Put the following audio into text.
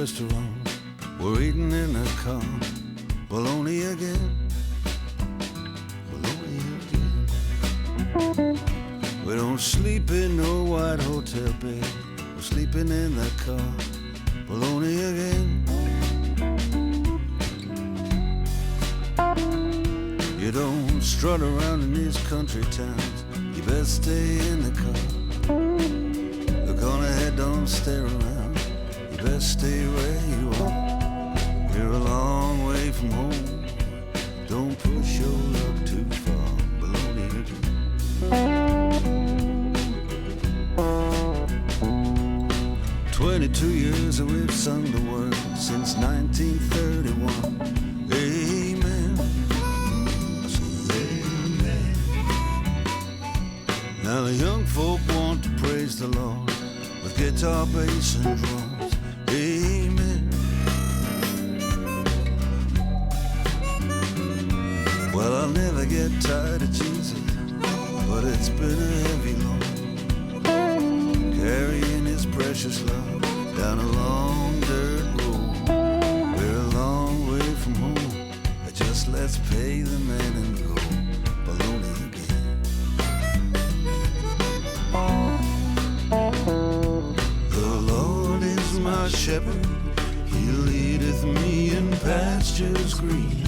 restaurant, we're eating in the car. Bologna again, bologna again. We don't sleep in no white hotel bed, we're sleeping in the car. Bologna again. You don't strut around in these country towns, you better stay in the car. Look on ahead, don't stare around, you better stay where you are. You're a long way from home, don't push your luck too far. Bologna again. 22 years that we've sung the word since 1931. Amen. Amen. Now the young folk want to praise the Lord with guitar, bass, and drums. Amen. Well, I'll never get tired of Jesus, but it's been a heavy load, carrying his precious love down a long dirt road. We're a long way from home, but just let's pay the man and go. Bologna again. The Lord is my shepherd, he leadeth me in pastures green.